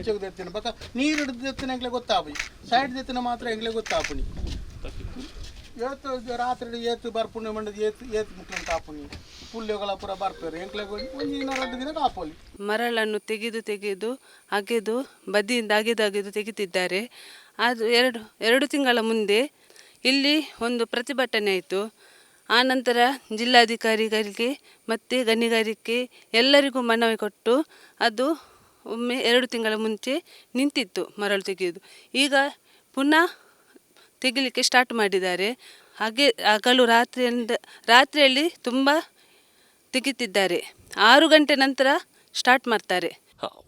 ಅಂಚೆಗೆ ತೆತ್ತಿನ ಪಕ್ಕ ನೀರು ಹಿಡಿದು ತೆತ್ತಿನ ಎಂಗ್ಲೆ ಗೊತ್ತಾಪಿ ಸೈಡ್ ತೆತ್ತಿನ ಮಾತ್ರ ಎಂಗ್ಲೆ ಗೊತ್ತಾಪುನಿ ಏತು ರಾತ್ರಿ ಏತು ಬರ್ಪುಣ್ಯ ಮಂಡದ ಏತು ಮುಟ್ಟ ಕಾಪುನಿ ಪುಲ್ಯಗಳ ಪುರ ಬರ್ತಾರೆ ಎಂಕ್ಲೆ ಒಂದಿನ 2 ದಿನ ಕಾಪೋಲಿ. ಮರಳನ್ನು ತೆಗೆದು ಅಗೆದು ಬದಿಯಿಂದ ಅಗೆದು ತೆಗೆದಿದ್ದಾರೆ. ಅದು ಎರಡು ತಿಂಗಳ ಮುಂದೆ ಇಲ್ಲಿ ಒಂದು ಪ್ರತಿಭಟನೆ ಆಯಿತು. ಆನಂತರ ಜಿಲ್ಲಾಧಿಕಾರಿಗಳಿಗೆ ಮತ್ತು ಗಣಿಗಾರಿಕೆ ಎಲ್ಲರಿಗೂ ಮನವಿ ಕೊಟ್ಟು ಅದು ಒಮ್ಮೆ 2 ತಿಂಗಳ ಮುಂಚೆ ನಿಂತಿತ್ತು ಮರಳು ತೆಗೆಯುವುದು. ಈಗ ಪುನಃ ತೆಗಿಲಿಕ್ಕೆ ಸ್ಟಾರ್ಟ್ ಮಾಡಿದ್ದಾರೆ. ಹಾಗೆ ಹಗಲು ರಾತ್ರಿಯಲ್ಲಿ ತುಂಬ ತೆಗಿತಿದ್ದಾರೆ. 6 ಗಂಟೆ ನಂತರ ಸ್ಟಾರ್ಟ್ ಮಾಡ್ತಾರೆ.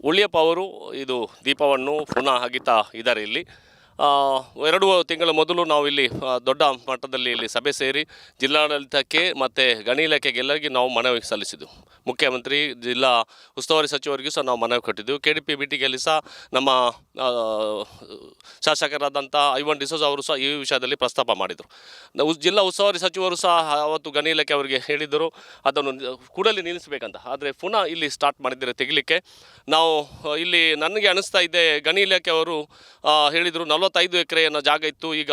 ಉಳಿಯಪ್ಪ ಅವರು ಇದು ದೀಪವನ್ನು ಪುನಃ ಅಗಿತಾ ಇದ್ದಾರೆ. ಇಲ್ಲಿ 2 ತಿಂಗಳ ಮೊದಲು ನಾವು ಇಲ್ಲಿ ದೊಡ್ಡ ಮಟ್ಟದಲ್ಲಿ ಇಲ್ಲಿ ಸಭೆ ಸೇರಿ ಜಿಲ್ಲಾಡಳಿತಕ್ಕೆ ಮತ್ತು ಗಣಿ ಇಲಾಖೆಗೆ ಎಲ್ಲರಿಗೆ ನಾವು ಮನವಿ ಸಲ್ಲಿಸಿದ್ದೆವು. ಮುಖ್ಯಮಂತ್ರಿ ಜಿಲ್ಲಾ ಉಸ್ತುವಾರಿ ಸಚಿವರಿಗೂ ಸಹ ನಾವು ಮನವಿ ಕೊಟ್ಟಿದ್ದೆವು. KDP ಮೀಟಿಂಗಲ್ಲಿ ಸಹ ನಮ್ಮ ಶಾಸಕರಾದಂಥ ಐವನ್ ಡಿಸೋಜ ಅವರು ಸಹ ಈ ವಿಷಯದಲ್ಲಿ ಪ್ರಸ್ತಾಪ ಮಾಡಿದರು. ಜಿಲ್ಲಾ ಉಸ್ತುವಾರಿ ಸಚಿವರು ಸಹ ಅವತ್ತು ಗಣಿ ಇಲಾಖೆ ಅವರಿಗೆ ಹೇಳಿದ್ದರು ಅದನ್ನು ಕೂಡಲೇ ನಿಲ್ಲಿಸಬೇಕಂತ. ಆದರೆ ಪುನಃ ಇಲ್ಲಿ ಸ್ಟಾರ್ಟ್ ಮಾಡಿದ್ದಾರೆ ತೆಗಿಲಿಕ್ಕೆ. ನಾವು ಇಲ್ಲಿ ನನಗೆ ಅನಿಸ್ತಾ ಇದೆ ಗಣಿ ಇಲಾಖೆ ಅವರು ಹೇಳಿದರು 45 ಎಕರೆಯನ್ನು ಜಾಗ ಇತ್ತು, ಈಗ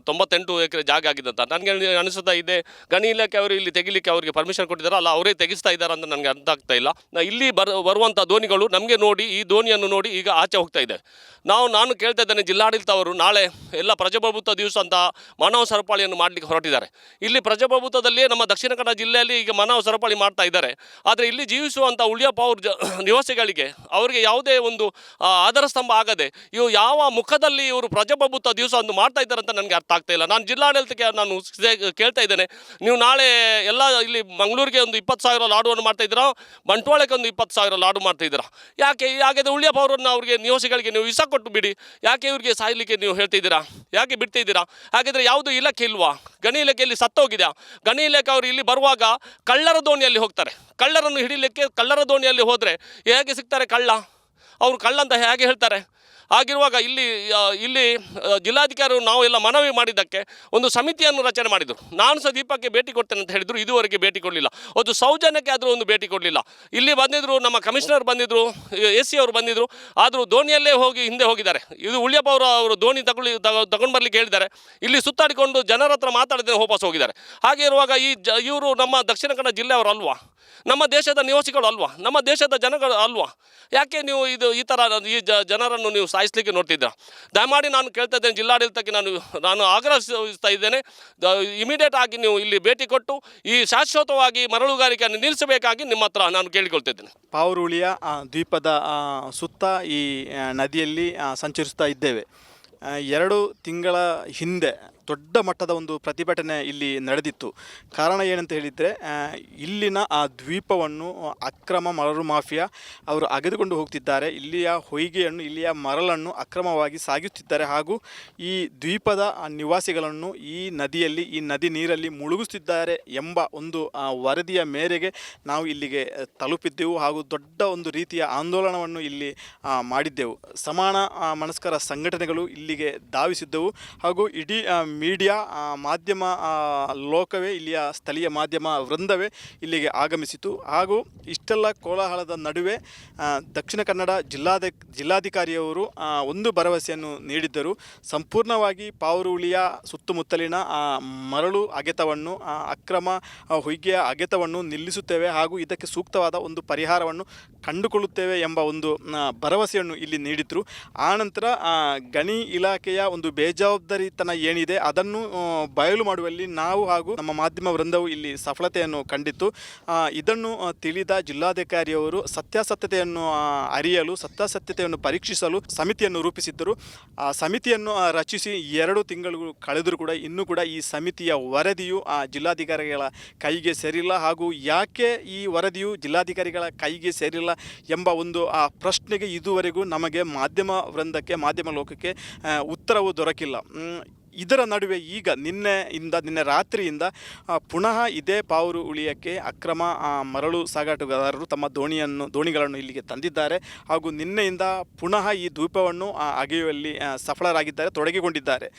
98 ಎಕರೆ ಜಾಗ ಆಗಿದೆ ಅಂತ. ನನಗೆ ಅನಿಸ್ತಾ ಇದೆ ಗಣಿ ಇಲಾಖೆ ಅವರು ಇಲ್ಲಿ ತೆಗಿಲಿಕ್ಕೆ ಅವರಿಗೆ ಪರ್ಮಿಷನ್ ಕೊಟ್ಟಿದ್ದಾರೆ, ಅಲ್ಲ ಅವರೇ ತೆಗಿಸ್ತಾ ಇದ್ದಾರೆ ಅಂತ ನನಗೆ ಅರ್ಥ ಆಗ್ತಾ ಇಲ್ಲ. ಇಲ್ಲಿ ಬರುವಂಥ ದೋಣಿಗಳು ನಮಗೆ ನೋಡಿ ಈ ದೋಣಿಯನ್ನು ನೋಡಿ ಈಗ ಆಚೆ ಹೋಗ್ತಾ ಇದೆ. ನಾನು ಕೇಳ್ತಾ ಇದ್ದೇನೆ ಜಿಲ್ಲಾಡಳಿತ ಅವರು ನಾಳೆ ಎಲ್ಲ ಪ್ರಜಾಪ್ರಭುತ್ವ ದಿವಸ ಅಂತ ಮಾನವ ಸರಪಳಿಯನ್ನು ಮಾಡಲಿಕ್ಕೆ ಹೊರಟಿದ್ದಾರೆ. ಇಲ್ಲಿ ಪ್ರಜಾಪ್ರಭುತ್ವದಲ್ಲಿ ನಮ್ಮ ದಕ್ಷಿಣ ಕನ್ನಡ ಜಿಲ್ಲೆಯಲ್ಲಿ ಈಗ ಮಾನವ ಸರಪಳಿ ಮಾಡ್ತಾ ಇದ್ದಾರೆ. ಆದರೆ ಇಲ್ಲಿ ಜೀವಿಸುವಂಥ ಉಳಿಯಪ್ಪ ಅವ್ರ ನಿವಾಸಿಗಳಿಗೆ ಅವರಿಗೆ ಯಾವುದೇ ಒಂದು ಆಧಾರ ಸ್ತಂಭ ಆಗದೆ ಇವು ಯಾವ ಮುಖದಲ್ಲಿ ಇವರು ಪ್ರಜಾಪ್ರಭುತ್ವ ದಿವಸ ಒಂದು ಮಾಡ್ತಾ ಇದ್ದಾರೆ ಅಂತ ನನಗೆ ಅರ್ಥ ಆಗ್ತಾ ಇಲ್ಲ. ನಾನು ಜಿಲ್ಲಾಡಳಿತಕ್ಕೆ ನಾನು ಕೇಳ್ತಾ ಇದ್ದೇನೆ, ನೀವು ನಾಳೆ ಎಲ್ಲ ಇಲ್ಲಿ ಮಂಗಳೂರಿಗೆ ಒಂದು 20,000 ಲಾಡುವನ್ನು ಮಾಡ್ತಾ ಇದ್ದೀರಾ, ಬಂಟ್ವಾಳಕ್ಕೆ ಒಂದು 20,000 ಲಾಡು ಮಾಡ್ತಾ ಇದ್ದೀರಾ. ಯಾಕೆ ಹಾಗಾದರೆ ಉಳಿಯಪ್ಪ ಅವರನ್ನು ಅವ್ರಿಗೆ ನಿವಾಸಿಗಳಿಗೆ ನೀವು ವಿಸಾ ಕೊಟ್ಟು ಬಿಡಿ, ಯಾಕೆ ಇವ್ರಿಗೆ ಸಾಯಲಿಕ್ಕೆ ನೀವು ಹೇಳ್ತಿದ್ದೀರಾ, ಯಾಕೆ ಬಿಡ್ತಿದ್ದೀರಾ? ಹಾಗಾದರೆ ಯಾವುದು ಇಲಾಖೆ ಇಲ್ವಾ? ಗಣಿ ಇಲಾಖೆಯಲ್ಲಿ ಸತ್ತೋಗಿದೆಯಾ? ಗಣಿ ಇಲಾಖೆ ಅವರು ಇಲ್ಲಿ ಬರುವಾಗ ಕಳ್ಳರ ದೋಣಿಯಲ್ಲಿ ಹೋಗ್ತಾರೆ. ಕಳ್ಳರನ್ನು ಹಿಡಿಲಿಕ್ಕೆ ಕಳ್ಳರ ದೋಣಿಯಲ್ಲಿ ಹೋದರೆ ಹೇಗೆ ಸಿಗ್ತಾರೆ ಕಳ್ಳ? ಅವರು ಕಳ್ಳ ಅಂತ ಹೇಗೆ ಹೇಳ್ತಾರೆ? ಆಗಿರುವಾಗ ಇಲ್ಲಿ ಜಿಲ್ಲಾಧಿಕಾರಿ ನಾವು ಎಲ್ಲ ಮನವಿ ಮಾಡಿದ್ದಕ್ಕೆ ಒಂದು ಸಮಿತಿಯನ್ನು ರಚನೆ ಮಾಡಿದರು. ನಾನು ಸಹ ದೀಪಕ್ಕೆ ಭೇಟಿ ಕೊಡ್ತೇನೆ ಅಂತ ಹೇಳಿದರು, ಇದುವರೆಗೆ ಭೇಟಿ ಕೊಡಲಿಲ್ಲ. ಒಂದು ಸೌಜನ್ಯಕ್ಕೆ ಆದರೂ ಒಂದು ಭೇಟಿ ಕೊಡಲಿಲ್ಲ. ಇಲ್ಲಿ ಬಂದಿದ್ದರು, ನಮ್ಮ ಕಮಿಷನರ್ ಬಂದಿದ್ದರು, AC ಅವರು ಬಂದಿದ್ದರು, ಆದರೂ ದೋಣಿಯಲ್ಲೇ ಹಿಂದೆ ಹೋಗಿದ್ದಾರೆ. ಇದು ಉಳಿಯಪ್ಪ ಅವರು ದೋಣಿ ತಗೊಂಡು ಬರಲಿಕ್ಕೆ ಹೇಳಿದ್ದಾರೆ. ಇಲ್ಲಿ ಸುತ್ತಾಡಿಕೊಂಡು ಜನರ ಹತ್ರ ಮಾತಾಡಿದ್ರೆ ವಾಪಸ್ ಹೋಗಿದ್ದಾರೆ. ಹಾಗೆ ಇರುವಾಗ ಇವರು ನಮ್ಮ ದಕ್ಷಿಣ ಕನ್ನಡ ಜಿಲ್ಲೆಯವರು ಅಲ್ವಾ? ನಮ್ಮ ದೇಶದ ನಿವಾಸಿಗಳು ಅಲ್ವಾ? ನಮ್ಮ ದೇಶದ ಜನಗಳು ಅಲ್ವಾ? ಯಾಕೆ ನೀವು ಈ ಥರ ಜನರನ್ನು ನೀವು ಸಾಯಿಸಲಿಕ್ಕೆ ನೋಡ್ತಿದ್ದೀರಾ? ದಯಮಾಡಿ ನಾನು ಕೇಳ್ತಾ ಇದ್ದೇನೆ ಜಿಲ್ಲಾಡಳಿತಕ್ಕೆ, ನಾನು ಆಗ್ರಹಿಸ್ತಾ ಇದ್ದೇನೆ, ಇಮಿಡಿಯೇಟ್ ಆಗಿ ನೀವು ಇಲ್ಲಿ ಭೇಟಿ ಕೊಟ್ಟು ಈ ಶಾಶ್ವತವಾಗಿ ಮರಳುಗಾರಿಕೆಯನ್ನು ನಿಲ್ಲಿಸಬೇಕಾಗಿ ನಿಮ್ಮ ಹತ್ರ ನಾನು ಕೇಳಿಕೊಳ್ತಿದ್ದೇನೆ. ಪಾವರುಳಿಯ ದ್ವೀಪದ ಸುತ್ತ ಈ ನದಿಯಲ್ಲಿ ಸಂಚರಿಸ್ತಾ ಇದ್ದೇವೆ. 2 ತಿಂಗಳ ಹಿಂದೆ ದೊಡ್ಡ ಮಟ್ಟದ ಒಂದು ಪ್ರತಿಭಟನೆ ಇಲ್ಲಿ ನಡೆದಿತ್ತು. ಕಾರಣ ಏನಂತ ಹೇಳಿದರೆ, ಇಲ್ಲಿನ ಆ ದ್ವೀಪವನ್ನು ಅಕ್ರಮ ಮರಳು ಮಾಫಿಯಾ ಅವರು ಅಗೆದುಕೊಂಡು ಹೋಗ್ತಿದ್ದಾರೆ. ಇಲ್ಲಿಯ ಹೊಯ್ಗೆಯನ್ನು, ಇಲ್ಲಿಯ ಮರಳನ್ನು ಅಕ್ರಮವಾಗಿ ಸಾಗಿಸುತ್ತಿದ್ದಾರೆ. ಹಾಗೂ ಈ ದ್ವೀಪದ ನಿವಾಸಿಗಳನ್ನು ಈ ನದಿ ನೀರಲ್ಲಿ ಮುಳುಗಿಸುತ್ತಿದ್ದಾರೆ ಎಂಬ ಒಂದು ವರದಿಯ ಮೇರೆಗೆ ನಾವು ಇಲ್ಲಿಗೆ ತಲುಪಿದ್ದೆವು. ಹಾಗೂ ದೊಡ್ಡ ಒಂದು ರೀತಿಯ ಆಂದೋಲನವನ್ನು ಇಲ್ಲಿ ಮಾಡಿದ್ದೆವು. ಸಮಾನ ಮನಸ್ಕರ ಸಂಘಟನೆಗಳು ಇಲ್ಲಿಗೆ ಧಾವಿಸಿದ್ದವು. ಹಾಗೂ ಇಡೀ ಮೀಡಿಯಾ ಮಾಧ್ಯಮ ಲೋಕವೇ, ಇಲ್ಲಿಯ ಸ್ಥಳೀಯ ಮಾಧ್ಯಮ ವೃಂದವೇ ಇಲ್ಲಿಗೆ ಆಗಮಿಸಿತು. ಹಾಗೂ ಇಷ್ಟೆಲ್ಲ ಕೋಲಾಹಲದ ನಡುವೆ ದಕ್ಷಿಣ ಕನ್ನಡ ಜಿಲ್ಲಾಧಿಕಾರಿಯವರು ಒಂದು ಭರವಸೆಯನ್ನು ನೀಡಿದ್ದರು. ಸಂಪೂರ್ಣವಾಗಿ ಪಾವರುಳಿಯ ಸುತ್ತಮುತ್ತಲಿನ ಮರಳು ಅಗೆತವನ್ನು, ಅಕ್ರಮ ಹೊಯ್ಗೆಯ ಅಗೆತವನ್ನು ನಿಲ್ಲಿಸುತ್ತೇವೆ ಹಾಗೂ ಇದಕ್ಕೆ ಸೂಕ್ತವಾದ ಒಂದು ಪರಿಹಾರವನ್ನು ಕಂಡುಕೊಳ್ಳುತ್ತೇವೆ ಎಂಬ ಒಂದು ಭರವಸೆಯನ್ನು ಇಲ್ಲಿ ನೀಡಿದರು. ಆನಂತರ ಗಣಿ ಇಲಾಖೆಯ ಒಂದು ಬೇಜವಾಬ್ದಾರಿತನ ಏನಿದೆ ಅದನ್ನು ಬಯಲು ಮಾಡುವಲ್ಲಿ ನಾವು ಹಾಗೂ ನಮ್ಮ ಮಾಧ್ಯಮ ವೃಂದವು ಇಲ್ಲಿ ಸಫಲತೆಯನ್ನು ಕಂಡಿತ್ತು. ಇದನ್ನು ತಿಳಿದ ಜಿಲ್ಲಾಧಿಕಾರಿಯವರು ಸತ್ಯಾಸತ್ಯತೆಯನ್ನು ಅರಿಯಲು, ಸತ್ಯಾಸತ್ಯತೆಯನ್ನು ಪರೀಕ್ಷಿಸಲು ಸಮಿತಿಯನ್ನು ರೂಪಿಸಿದ್ದರು. ಆ ಸಮಿತಿಯನ್ನು ರಚಿಸಿ 2 ತಿಂಗಳು ಕಳೆದರೂ ಕೂಡ ಇನ್ನೂ ಕೂಡ ಈ ಸಮಿತಿಯ ವರದಿಯು ಜಿಲ್ಲಾಧಿಕಾರಿಗಳ ಕೈಗೆ ಸೇರಿಲ್ಲ. ಹಾಗೂ ಯಾಕೆ ಈ ವರದಿಯು ಜಿಲ್ಲಾಧಿಕಾರಿಗಳ ಕೈಗೆ ಸೇರಿಲ್ಲ ಎಂಬ ಒಂದು ಪ್ರಶ್ನೆಗೆ ಇದುವರೆಗೂ ನಮಗೆ ಮಾಧ್ಯಮ ವೃಂದಕ್ಕೆ, ಮಾಧ್ಯಮ ಲೋಕಕ್ಕೆ ಉತ್ತರವು ದೊರಕಿಲ್ಲ. ಇದರ ನಡುವೆ ಈಗ ನಿನ್ನೆ ರಾತ್ರಿಯಿಂದ ಪುನಃ ಇದೇ ಪಾವರುಳಿಯಕ್ಕೆ ಅಕ್ರಮ ಮರಳು ಸಾಗಾಟಗಾರರು ತಮ್ಮ ದೋಣಿಗಳನ್ನು ಇಲ್ಲಿಗೆ ತಂದಿದ್ದಾರೆ. ಹಾಗೂ ನಿನ್ನೆಯಿಂದ ಪುನಃ ಈ ದ್ವೀಪವನ್ನು ಅಗೆಯುವಲ್ಲಿ ಸಫಲರಾಗಿದ್ದಾರೆ, ತೊಡಗಿಕೊಂಡಿದ್ದಾರೆ.